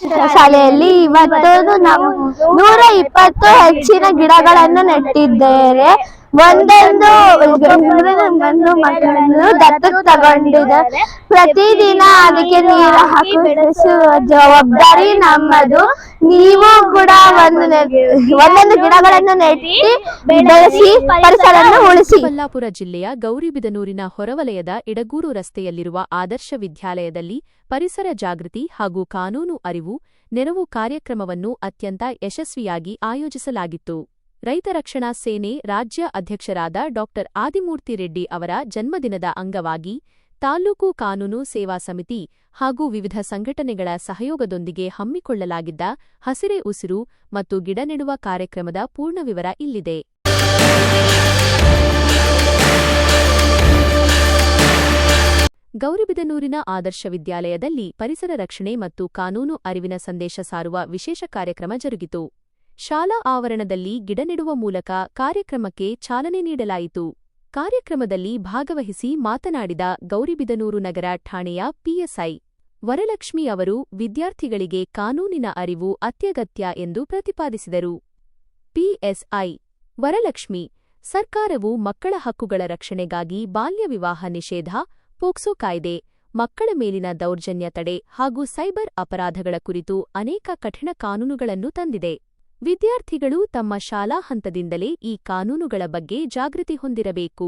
ಶಾಲೆಯಲ್ಲಿ ಇವತ್ತು ನಾವು 120 ಹೆಚ್ಚಿನ ಗಿಡಗಳನ್ನು ನೆಟ್ಟಿದ್ದೇವೆ. ಒಂದೊಂದು ಮಕ್ಕಳನ್ನು ದತ್ತಕ್ಕೆ ತಗೊಂಡಿದ್ದಾರೆ. ಪ್ರತಿದಿನ ಅದಕ್ಕೆ ನೀರು ಹಾಕುವ ಜವಾಬ್ದಾರಿ ನಮ್ಮದು. ನೀವು ಕೂಡ ಒಂದೊಂದು ಗಿಡಗಳನ್ನು ನೆಟ್ಟಿ ಬೆಳೆಸಿ ಪರಿಸರವನ್ನು ಉಳಿಸಿ. ಚಿಕ್ಕಬಳ್ಳಾಪುರ ಜಿಲ್ಲೆಯ ಗೌರಿಬಿದನೂರಿನ ಹೊರವಲಯದ ಇಡಗೂರು ರಸ್ತೆಯಲ್ಲಿರುವ ಆದರ್ಶ ವಿದ್ಯಾಲಯದಲ್ಲಿ ಪರಿಸರ ಜಾಗೃತಿ ಹಾಗೂ ಕಾನೂನು ಅರಿವು ನೆರವು ಕಾರ್ಯಕ್ರಮವನ್ನು ಅತ್ಯಂತ ಯಶಸ್ವಿಯಾಗಿ ಆಯೋಜಿಸಲಾಗಿತ್ತು. ರೈತ ರಕ್ಷಣಾ ಸೇನೆ ರಾಜ್ಯ ಅಧ್ಯಕ್ಷರಾದ ಡಾ. ಆದಿಮೂರ್ತಿ ರೆಡ್ಡಿ ಅವರ ಜನ್ಮದಿನದ ಅಂಗವಾಗಿ ತಾಲೂಕು ಕಾನೂನು ಸೇವಾ ಸಮಿತಿ ಹಾಗೂ ವಿವಿಧ ಸಂಘಟನೆಗಳ ಸಹಯೋಗದೊಂದಿಗೆ ಹಮ್ಮಿಕೊಳ್ಳಲಾಗಿದ್ದ ಹಸಿರೇ ಉಸಿರು ಮತ್ತು ಗಿಡ ನೆಡುವ ಕಾರ್ಯಕ್ರಮದ ಪೂರ್ಣ ವಿವರ ಇಲ್ಲಿದೆ. ಗೌರಿಬಿದನೂರಿನ ಆದರ್ಶ ವಿದ್ಯಾಲಯದಲ್ಲಿ ಪರಿಸರ ರಕ್ಷಣೆ ಮತ್ತು ಕಾನೂನು ಅರಿವಿನ ಸಂದೇಶ ಸಾರುವ ವಿಶೇಷ ಕಾರ್ಯಕ್ರಮ ಜರುಗಿತು. ಶಾಲಾ ಆವರಣದಲ್ಲಿ ಗಿಡ ನೆಡುವ ಮೂಲಕ ಕಾರ್ಯಕ್ರಮಕ್ಕೆ ಚಾಲನೆ ನೀಡಲಾಯಿತು. ಕಾರ್ಯಕ್ರಮದಲ್ಲಿ ಭಾಗವಹಿಸಿ ಮಾತನಾಡಿದ ಗೌರಿಬಿದನೂರು ನಗರ ಠಾಣೆಯ ಪಿಎಸ್ಐ ವರಲಕ್ಷ್ಮಿ ಅವರು ವಿದ್ಯಾರ್ಥಿಗಳಿಗೆ ಕಾನೂನಿನ ಅರಿವು ಅತ್ಯಗತ್ಯ ಎಂದು ಪ್ರತಿಪಾದಿಸಿದರು. ಪಿಎಸ್ಐ ವರಲಕ್ಷ್ಮಿ, ಸರ್ಕಾರವು ಮಕ್ಕಳ ಹಕ್ಕುಗಳ ರಕ್ಷಣೆಗಾಗಿ ಬಾಲ್ಯ ವಿವಾಹ ನಿಷೇಧ, ಪೋಕ್ಸೋ ಕಾಯ್ದೆ, ಮಕ್ಕಳ ಮೇಲಿನ ದೌರ್ಜನ್ಯ ತಡೆ ಹಾಗೂ ಸೈಬರ್ ಅಪರಾಧಗಳ ಕುರಿತು ಅನೇಕ ಕಠಿಣ ಕಾನೂನುಗಳನ್ನು ತಂದಿದೆ. ವಿದ್ಯಾರ್ಥಿಗಳು ತಮ್ಮ ಶಾಲಾ ಹಂತದಿಂದಲೇ ಈ ಕಾನೂನುಗಳ ಬಗ್ಗೆ ಜಾಗೃತಿ ಹೊಂದಿರಬೇಕು.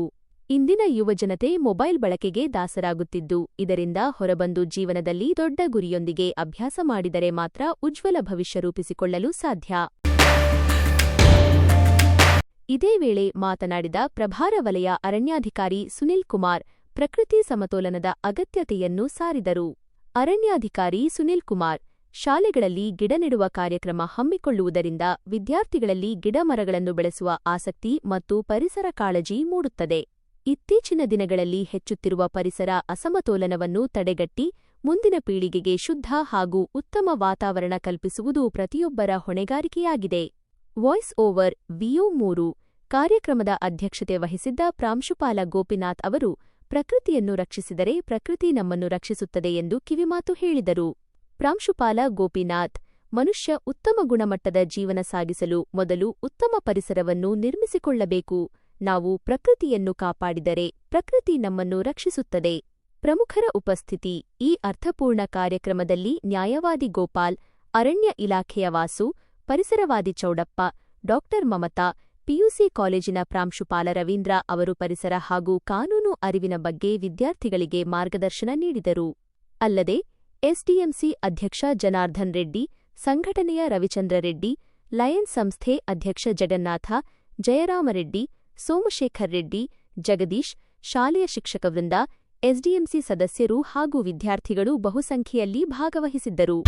ಇಂದಿನ ಯುವಜನತೆ ಮೊಬೈಲ್ ಬಳಕೆಗೆ ದಾಸರಾಗುತ್ತಿದ್ದು, ಇದರಿಂದ ಹೊರಬಂದು ಜೀವನದಲ್ಲಿ ದೊಡ್ಡ ಗುರಿಯೊಂದಿಗೆ ಅಭ್ಯಾಸ ಮಾಡಿದರೆ ಮಾತ್ರ ಉಜ್ವಲ ಭವಿಷ್ಯ ರೂಪಿಸಿಕೊಳ್ಳಲು ಸಾಧ್ಯ. ಇದೇ ವೇಳೆ ಮಾತನಾಡಿದ ಪ್ರಭಾರ ವಲಯ ಅರಣ್ಯಾಧಿಕಾರಿ ಸುನಿಲ್ ಕುಮಾರ್ ಪ್ರಕೃತಿ ಸಮತೋಲನದ ಅಗತ್ಯತೆಯನ್ನು ಸಾರಿದರು. ಅರಣ್ಯಾಧಿಕಾರಿ ಸುನಿಲ್ ಕುಮಾರ್, ಶಾಲೆಗಳಲ್ಲಿ ಗಿಡ ನೆಡುವ ಕಾರ್ಯಕ್ರಮ ಹಮ್ಮಿಕೊಳ್ಳುವುದರಿಂದ ವಿದ್ಯಾರ್ಥಿಗಳಲ್ಲಿ ಗಿಡ ಮರಗಳನ್ನು ಬೆಳೆಸುವ ಆಸಕ್ತಿ ಮತ್ತು ಪರಿಸರ ಕಾಳಜಿ ಮೂಡುತ್ತದೆ. ಇತ್ತೀಚಿನ ದಿನಗಳಲ್ಲಿ ಹೆಚ್ಚುತ್ತಿರುವ ಪರಿಸರ ಅಸಮತೋಲನವನ್ನು ತಡೆಗಟ್ಟಿ ಮುಂದಿನ ಪೀಳಿಗೆಗೆ ಶುದ್ಧ ಹಾಗೂ ಉತ್ತಮ ವಾತಾವರಣ ಕಲ್ಪಿಸುವುದು ಪ್ರತಿಯೊಬ್ಬರ ಹೊಣೆಗಾರಿಕೆಯಾಗಿದೆ. ವಾಯ್ಸ್ ಓವರ್ VO3 ಕಾರ್ಯಕ್ರಮದ ಅಧ್ಯಕ್ಷತೆ ವಹಿಸಿದ್ದ ಪ್ರಾಂಶುಪಾಲ ಗೋಪಿನಾಥ್ ಅವರು ಪ್ರಕೃತಿಯನ್ನು ರಕ್ಷಿಸಿದರೆ ಪ್ರಕೃತಿ ನಮ್ಮನ್ನು ರಕ್ಷಿಸುತ್ತದೆ ಎಂದು ಕಿವಿಮಾತು ಹೇಳಿದರು. ಪ್ರಾಂಶುಪಾಲ ಗೋಪಿನಾಥ್, ಮನುಷ್ಯ ಉತ್ತಮ ಗುಣಮಟ್ಟದ ಜೀವನ ಸಾಗಿಸಲು ಮೊದಲು ಉತ್ತಮ ಪರಿಸರವನ್ನು ನಿರ್ಮಿಸಿಕೊಳ್ಳಬೇಕು. ನಾವು ಪ್ರಕೃತಿಯನ್ನು ಕಾಪಾಡಿದರೆ ಪ್ರಕೃತಿ ನಮ್ಮನ್ನು ರಕ್ಷಿಸುತ್ತದೆ. ಪ್ರಮುಖರ ಉಪಸ್ಥಿತಿ. ಈ ಅರ್ಥಪೂರ್ಣ ಕಾರ್ಯಕ್ರಮದಲ್ಲಿ ನ್ಯಾಯವಾದಿ ಗೋಪಾಲ್, ಅರಣ್ಯ ಇಲಾಖೆಯ ವಾಸು, ಪರಿಸರವಾದಿ ಚೌಡಪ್ಪ, ಡಾ. ಮಮತಾ, ಪಿಯುಸಿ ಕಾಲೇಜಿನ ಪ್ರಾಂಶುಪಾಲ ರವೀಂದ್ರ ಅವರು ಪರಿಸರ ಹಾಗೂ ಕಾನೂನು ಅರಿವಿನ ಬಗ್ಗೆ ವಿದ್ಯಾರ್ಥಿಗಳಿಗೆ ಮಾರ್ಗದರ್ಶನ ನೀಡಿದರು. ಅಲ್ಲದೆ ಎಸ್ಡಿಎಂಸಿ ಅಧ್ಯಕ್ಷ ಜನಾರ್ದನ್ ರೆಡ್ಡಿ, ಸಂಘಟನೆಯ ರವಿಚಂದ್ರ ರೆಡ್ಡಿ, ಲಯನ್ಸ್ ಸಂಸ್ಥೆ ಅಧ್ಯಕ್ಷ ಜಗನ್ನಾಥ, ಜಯರಾಮರೆಡ್ಡಿ, ಸೋಮಶೇಖರ್ ರೆಡ್ಡಿ, ಜಗದೀಶ್, ಶಾಲೆಯ ಶಿಕ್ಷಕವೃಂದ, ಎಸ್ಡಿಎಂಸಿ ಸದಸ್ಯರು ಹಾಗೂ ವಿದ್ಯಾರ್ಥಿಗಳು ಬಹುಸಂಖ್ಯೆಯಲ್ಲಿ ಭಾಗವಹಿಸಿದ್ದರು.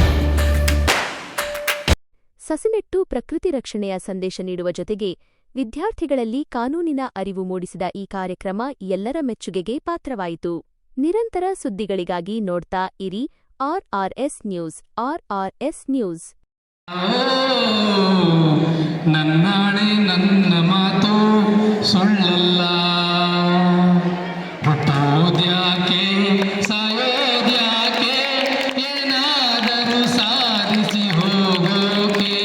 ಸಸಿನೆಟ್ಟು ಪ್ರಕೃತಿ ರಕ್ಷಣೆಯ ಸಂದೇಶ ನೀಡುವ ಜೊತೆಗೆ ವಿದ್ಯಾರ್ಥಿಗಳಲ್ಲಿ ಕಾನೂನಿನ ಅರಿವು ಮೂಡಿಸಿದ ಈ ಕಾರ್ಯಕ್ರಮ ಎಲ್ಲರ ಮೆಚ್ಚುಗೆಗೆ ಪಾತ್ರವಾಯಿತು. ನಿರಂತರ ಸುದ್ದಿಗಳಿಗಾಗಿ ನೋಡ್ತಾ ಇರಿ RRS ನ್ಯೂಸ್. RRS news. ನನ್ನಾಣೆ ನನ್ನ ಮಾತು ಸುಳ್ಳಲ್ಲ, ಹುಟ್ಟೋದ್ಯಾಕೆ ಸಾಯೋದ್ಯಾಕೆ, ಏನಾದರೂ ಸಾಧಿಸಿ ಹೋಗೋಕೆ,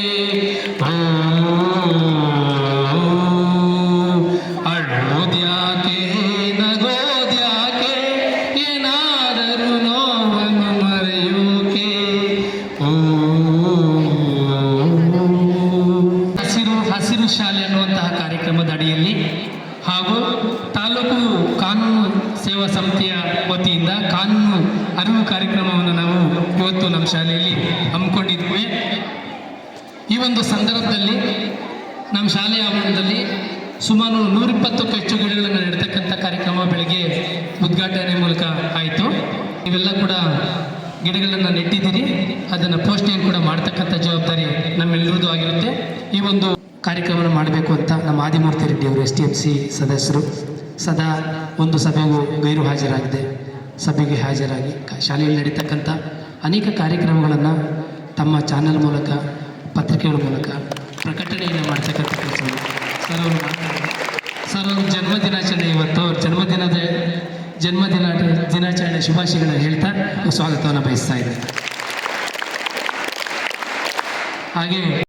ಅಳೋದ್ಯಾಕೆ ನಗೋದ್ಯಾಕೆ, ಏನಾದರೂ ನೋವನ್ನು ಮರೆಯೋಕೆ. ಹಸಿರು ಶಾಲೆ ಅನ್ನುವಂತಹ ಕಾರ್ಯಕ್ರಮದ ಅಡಿಯಲ್ಲಿ ಹಾಗೂ ತಾಲೂಕು ಕಾನೂನು ಸೇವಾ ಸಮಿತಿಯ ವತಿಯಿಂದ ಕಾನೂನು ಅರಿವು ಕಾರ್ಯಕ್ರಮವನ್ನು ನಾವು ಇವತ್ತು ನಮ್ಮ ಶಾಲೆಯಲ್ಲಿ ಹಮ್ಮಿಕೊಂಡಿದ್ವಿ. ಈ ಒಂದು ಸಂದರ್ಭದಲ್ಲಿ ನಮ್ಮ ಶಾಲೆಯ ಆವರಣದಲ್ಲಿ ಸುಮಾರು 120ಕ್ಕೂ ಹೆಚ್ಚು ಗಿಡಗಳನ್ನು ನೆಡ್ತಕ್ಕಂಥ ಕಾರ್ಯಕ್ರಮ ಬೆಳಗ್ಗೆ ಉದ್ಘಾಟನೆ ಮೂಲಕ ಆಯಿತು. ಇವೆಲ್ಲ ಕೂಡ ಗಿಡಗಳನ್ನು ನೆಟ್ಟಿದ್ದೀರಿ, ಅದನ್ನು ಪೋಷಣೆಯನ್ನು ಕೂಡ ಮಾಡ್ತಕ್ಕಂಥ ಜವಾಬ್ದಾರಿ ನಮ್ಮೆಲ್ಲರದ್ದು ಆಗಿರುತ್ತೆ. ಈ ಒಂದು ಕಾರ್ಯಕ್ರಮವನ್ನು ಮಾಡಬೇಕು ಅಂತ ನಮ್ಮ ಆದಿಮೂರ್ತಿ ರೆಡ್ಡಿ ಅವರು STMC ಸದಸ್ಯರು ಸದಾ ಒಂದು ಸಭೆಗೂ ಗೈರು ಹಾಜರಾಗಿದೆ. ಸಭೆಗೆ ಹಾಜರಾಗಿ ಶಾಲೆಯಲ್ಲಿ ನಡೀತಕ್ಕಂಥ ಅನೇಕ ಕಾರ್ಯಕ್ರಮಗಳನ್ನು ತಮ್ಮ ಚಾನಲ್ ಮೂಲಕ, ಪತ್ರಿಕೆಗಳ ಮೂಲಕ ಪ್ರಕಟಣೆಯನ್ನು ಮಾಡ್ತಕ್ಕಂಥ ಕೆಲಸವನ್ನು ಸರ್ ಅವರು ಜನ್ಮದಿನಾಚರಣೆ ಇವತ್ತು ಜನ್ಮದಿನಾಚರಣೆ ಶುಭಾಶಯಗಳನ್ನು ಹೇಳ್ತಾ ಸ್ವಾಗತವನ್ನು ಬಯಸ್ತಾ ಇದ್ದಾರೆ. ಹಾಗೆ